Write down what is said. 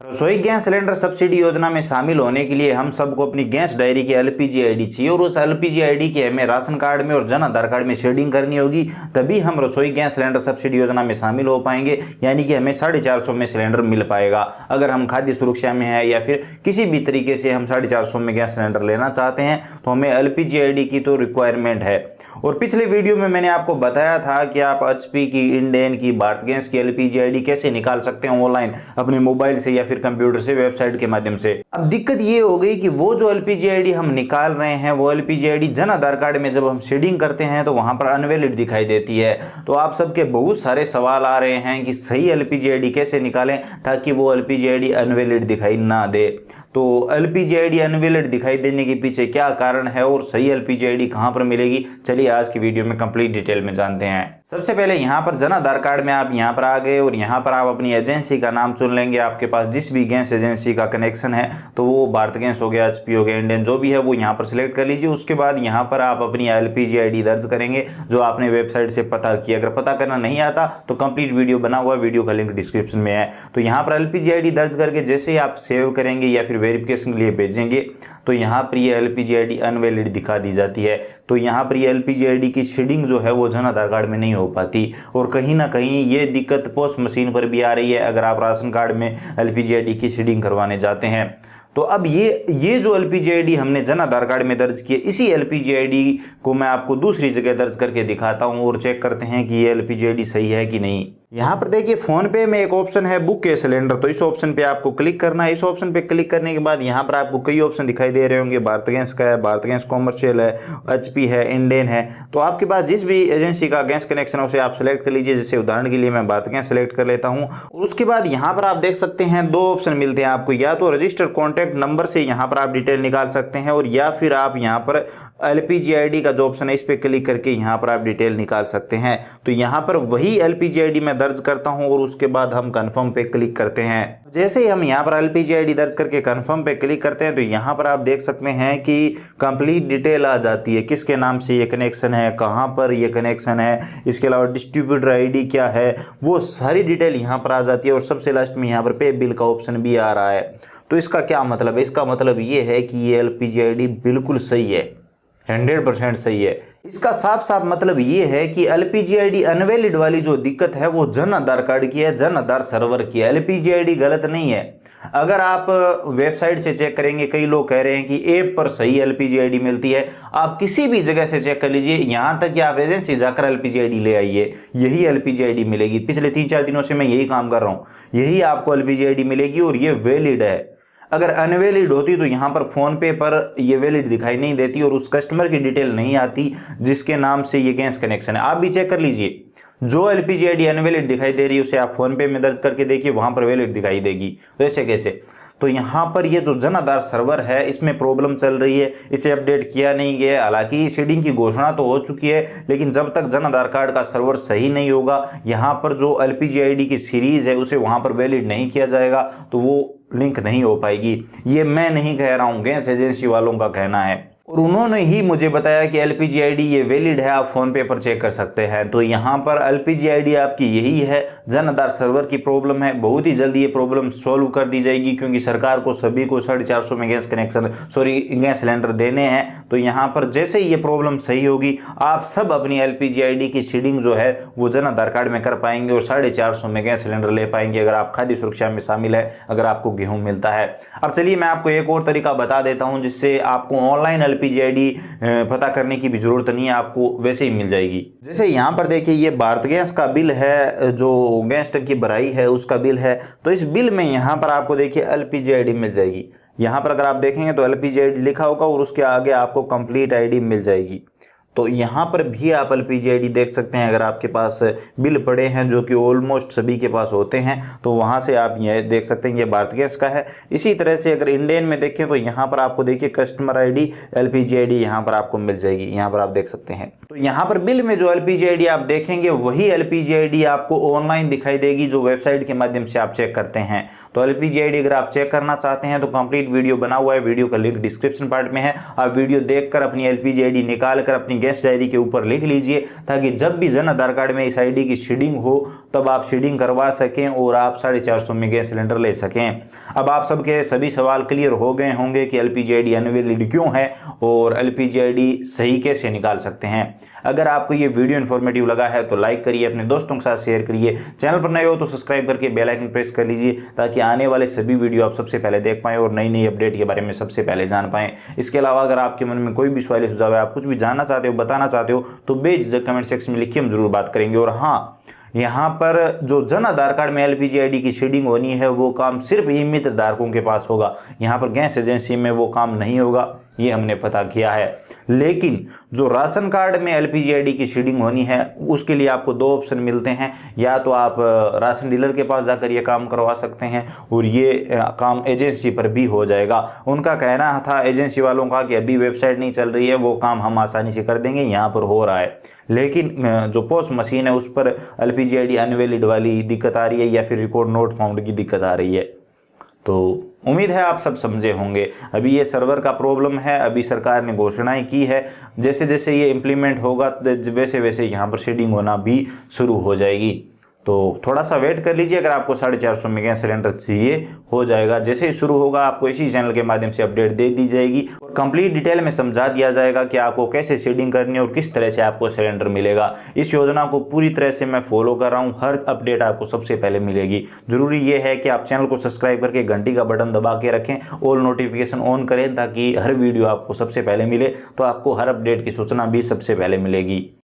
रसोई gas cylinder subsidy योजना में शामिल होने के लिए हम सबको अपनी गैस डायरी की एलपीजी आईडी चाहिए और उस एलपीजी आईडी की हमें राशन कार्ड में और जन आधार कार्ड में शेडिंग करनी होगी। तभी हम रसोई गैस सिलेंडर सब्सिडी योजना में शामिल हो पाएंगे, यानी कि हमें 450 में सिलेंडर मिल पाएगा। अगर हम खाद्य सुरक्षा में है या फिर किसी भी तरीके से हम 450 में गैस सिलेंडर लेना चाहते हैं तो हमें एलपीजी आईडी की तो रिक्वायरमेंट है। और पिछले वीडियो में मैंने आपको बताया था कि आप एचपी की, इंडेन की, भारत गैस की एलपीजी आईडी कैसे निकाल सकते हैं ऑनलाइन अपने मोबाइल से या फिर कंप्यूटर से, वेबसाइट के माध्यम से। अब दिक्कत ये हो गई कि वो जो एलपीजी आईडी हम निकाल रहे हैं वो LPG ID Jan Aadhaar card में जब हम शेडिंग करते हैं तो वहां पर अनवैलिड दिखाई देती है। तो आप सबके बहुत सारे सवाल आ रहे हैं कि सही एलपीजी आईडी कैसे निकालें ताकि वो एलपीजी आईडी अनवैलिड दिखाई ना दे। तो एलपीजी आईडी अनवैलिड दिखाई देने के पीछे क्या कारण है और सही एलपीजी आईडी कहां पर मिलेगी, चलिए आज की वीडियो में कंप्लीट डिटेल में जानते हैं। सबसे पहले यहां पर जन आधार कार्ड में आप यहां पर आ गए और यहां पर आप अपनी एजेंसी का नाम चुन लेंगे। आपके पास जिस भी गैस एजेंसी का कनेक्शन है तो वो भारत गैस हो गया, एचपी हो गया, इंडियन, जो भी है वो यहां पर सिलेक्ट कर लीजिए। उसके बाद यहां पर आप अपनी एलपीजी आईडी दर्ज करेंगे जो आपने वेबसाइट से पता किया। अगर पता करना नहीं आता तो कंप्लीट वीडियो बना हुआ, वीडियो का लिंक डिस्क्रिप्शन में है। तो यहां पर एलपीजी आईडी दर्ज करके जैसे ही आप सेव करेंगे या फिर वेरिफिकेशन के लिए भेजेंगे तो यहाँ पर ये एलपीजी आईडी अनवैलिड दिखा दी जाती है। तो यहाँ पर ये एलपीजी आईडी की शेडिंग जो है वो जन आधार कार्ड में नहीं हो पाती और कहीं ना कहीं ये दिक्कत पोस्ट मशीन पर भी आ रही है अगर आप राशन कार्ड में एलपीजी आईडी की शेडिंग करवाने जाते हैं। तो अब ये जो एलपीजी आईडी हमने जन आधार कार्ड में दर्ज की है, इसी एलपीजी आईडी को मैं आपको दूसरी जगह दर्ज करके दिखाता हूँ और चेक करते हैं कि ये एलपीजी आईडी सही है कि नहीं। यहाँ पर देखिए फोन पे में एक ऑप्शन है बुक ए सिलेंडर, तो इस ऑप्शन पे आपको क्लिक करना है। इस ऑप्शन पे क्लिक करने के बाद यहाँ पर आपको कई ऑप्शन दिखाई दे रहे होंगे। भारत गैस का है, भारत गैस कॉमर्शियल है, एचपी है, इंडेन है। तो आपके पास जिस भी एजेंसी का गैस कनेक्शन है उसे आप सिलेक्ट कर लीजिए। जैसे उदाहरण के लिए मैं भारत गैस सिलेक्ट कर लेता हूँ। उसके बाद यहाँ पर आप देख सकते हैं दो ऑप्शन मिलते हैं आपको, या तो रजिस्टर्ड कॉन्टैक्ट नंबर से यहाँ पर आप डिटेल निकाल सकते हैं और या फिर आप यहाँ पर एलपीजी आईडी का जो ऑप्शन है इस पर क्लिक करके यहाँ पर आप डिटेल निकाल सकते हैं। तो यहाँ पर वही एलपीजी आईडी मैं दर्ज करता हूँ और उसके बाद हम कंफर्म पे क्लिक करते हैं। जैसे ही हम यहाँ पर एलपीजी आईडी दर्ज करके कंफर्म पे क्लिक करते हैं तो यहाँ पर आप देख सकते हैं कि कंप्लीट डिटेल आ जाती है, किसके नाम से ये कनेक्शन है, कहाँ पर ये कनेक्शन है, इसके अलावा डिस्ट्रीब्यूटर आईडी क्या है, वो सारी डिटेल यहाँ पर आ जाती है। और सबसे लास्ट में यहाँ पर पे बिल का ऑप्शन भी आ रहा है। तो इसका क्या मतलब है? इसका मतलब ये है कि ये एलपीजी आईडी बिल्कुल सही है, 100% सही है। इसका साफ साफ मतलब ये है कि एलपीजी आईडी अनवैलिड वाली जो दिक्कत है वो जन आधार कार्ड की है, जन आधार सर्वर की है। एलपीजी आईडी गलत नहीं है। अगर आप वेबसाइट से चेक करेंगे, कई लोग कह रहे हैं कि ऐप पर सही एलपीजी आईडी मिलती है। आप किसी भी जगह से चेक कर लीजिए, यहां तक कि आप एजेंसी जाकर एलपीजी आईडी ले आइए, यही एलपीजी आईडी मिलेगी। पिछले 3-4 दिनों से मैं यही काम कर रहा हूं, यही आपको एलपीजी आईडी मिलेगी और ये वैलिड है। अगर अनवैलिड होती तो यहाँ पर फोन पे पर ये वैलिड दिखाई नहीं देती और उस कस्टमर की डिटेल नहीं आती जिसके नाम से ये गैस कनेक्शन है। आप भी चेक कर लीजिए, जो एलपीजी आईडी अनवैलिड दिखाई दे रही है उसे आप फोन पे में दर्ज करके देखिए, वहां पर वैलिड दिखाई देगी। तो ऐसे कैसे? तो यहाँ पर ये जो जन आधार सर्वर है इसमें प्रॉब्लम चल रही है, इसे अपडेट किया नहीं गया। हालांकि शेडिंग की घोषणा तो हो चुकी है, लेकिन जब तक जन आधार कार्ड का सर्वर सही नहीं होगा, यहाँ पर जो एलपीजी आईडी की सीरीज है उसे वहां पर वैलिड नहीं किया जाएगा तो वो लिंक नहीं हो पाएगी। ये मैं नहीं कह रहा हूँ, गैस एजेंसी वालों का कहना है और उन्होंने ही मुझे बताया कि एलपीजी आईडी ये वैलिड है, आप फोन पे पर चेक कर सकते हैं। तो यहाँ पर एलपीजी आईडी आपकी यही है, जन आधार सर्वर की प्रॉब्लम है। बहुत ही जल्दी ये प्रॉब्लम सॉल्व कर दी जाएगी क्योंकि सरकार को सभी को 450 में गैस कनेक्शन गैस सिलेंडर देने हैं। तो यहाँ पर जैसे ही ये प्रॉब्लम सही होगी आप सब अपनी एलपीजी आईडी की शेडिंग जो है वो जन आधार कार्ड में कर पाएंगे और 450 में गैस सिलेंडर ले पाएंगे अगर आप खाद्य सुरक्षा में शामिल है, अगर आपको गेहूं मिलता है। अब चलिए मैं आपको एक और तरीका बता देता हूं जिससे आपको ऑनलाइन एलपीजी आईडी पता करने की भी जरूरत नहीं है, आपको वैसे ही मिल जाएगी। जैसे यहाँ पर देखिए ये भारत गैस का बिल है, जो गैस टंकी भराई है उसका बिल है। तो इस बिल में यहाँ पर आपको देखिए एलपीजी आईडी मिल जाएगी। यहाँ पर अगर आप देखेंगे तो एलपीजी आईडी लिखा होगा और उसके आगे आपको कंप्लीट आईडी मिल जाएगी। तो यहाँ पर भी आप एलपीजी आईडी देख सकते हैं। अगर आपके पास बिल पड़े हैं जो कि ऑलमोस्ट सभी के पास होते हैं तो वहाँ से आप ये देख सकते हैं ये भारत गैस का है। इसी तरह से अगर इंडियन में देखें तो यहाँ पर आपको देखिए कस्टमर आईडी, एलपीजी आईडी यहाँ पर आपको मिल जाएगी, यहाँ पर आप देख सकते हैं। तो यहाँ पर बिल में जो एलपीजी आईडी आप देखेंगे वही एलपीजी आईडी आपको ऑनलाइन दिखाई देगी जो वेबसाइट के माध्यम से आप चेक करते हैं। तो एलपीजी आईडी अगर आप चेक करना चाहते हैं तो कंप्लीट वीडियो बना हुआ है, वीडियो का लिंक डिस्क्रिप्शन पार्ट में है। आप वीडियो देखकर अपनी एलपीजी आईडी निकाल कर अपनी गैस डायरी के ऊपर लिख लीजिए, ताकि जब भी जन आधार कार्ड में इस आईडी की शेडिंग हो तब आप शेडिंग करवा सकें और आप 450 में गैस सिलेंडर ले सकें। अब आप सबके सभी सवाल क्लियर हो गए होंगे कि एलपीजी आईडी अनवैलिड क्यों है और एलपीजी आईडी सही कैसे निकाल सकते हैं। अगर आपको ये वीडियो इन्फॉर्मेटिव लगा है तो लाइक करिए, अपने दोस्तों के साथ शेयर करिए, चैनल पर नए हो तो सब्सक्राइब करके बेल आइकन प्रेस कर लीजिए, ताकि आने वाले सभी वीडियो आप सबसे पहले देख पाएं और नई नई अपडेट के बारे में सबसे पहले जान पाएं। इसके अलावा अगर आपके मन में कोई भी सवाल सुझाव है, आप कुछ भी जानना चाहते हो, बताना चाहते हो, तो बेझिझक कमेंट सेक्शन में लिखिए, हम जरूर बात करेंगे। और हाँ, यहाँ पर जो जन आधार कार्ड में एलपीजी आईडी की शेडिंग होनी है वो काम सिर्फ नियमित धारकों के पास होगा। यहाँ पर गैस एजेंसी में वो काम नहीं होगा, ये हमने पता किया है। लेकिन जो राशन कार्ड में एलपीजी आईडी की शेडिंग होनी है उसके लिए आपको दो ऑप्शन मिलते हैं। या तो आप राशन डीलर के पास जाकर ये काम करवा सकते हैं और ये काम एजेंसी पर भी हो जाएगा। उनका कहना था एजेंसी वालों का कि अभी वेबसाइट नहीं चल रही है, वो काम हम आसानी से कर देंगे, यहाँ पर हो रहा है। लेकिन जो पोस्ट मशीन है उस पर एलपीजी आईडी अनवैलिड वाली दिक्कत आ रही है या फिर रिकॉर्ड नोट फाउंड की दिक्कत आ रही है। तो उम्मीद है आप सब समझे होंगे। अभी ये सर्वर का प्रॉब्लम है, अभी सरकार ने घोषणाएं की है, जैसे जैसे ये इम्प्लीमेंट होगा वैसे वैसे यहाँ पर शेडिंग होना भी शुरू हो जाएगी। तो थोड़ा सा वेट कर लीजिए, अगर आपको 450 में गैस सिलेंडर चाहिए हो जाएगा। जैसे ही शुरू होगा आपको इसी चैनल के माध्यम से अपडेट दे दी जाएगी और कंप्लीट डिटेल में समझा दिया जाएगा कि आपको कैसे शेडिंग करनी है और किस तरह से आपको सिलेंडर मिलेगा। इस योजना को पूरी तरह से मैं फॉलो कर रहा हूँ, हर अपडेट आपको सबसे पहले मिलेगी। जरूरी ये है कि आप चैनल को सब्सक्राइब करके घंटी का बटन दबा के रखें, ऑल नोटिफिकेशन ऑन करें, ताकि हर वीडियो आपको सबसे पहले मिले, तो आपको हर अपडेट की सूचना भी सबसे पहले मिलेगी।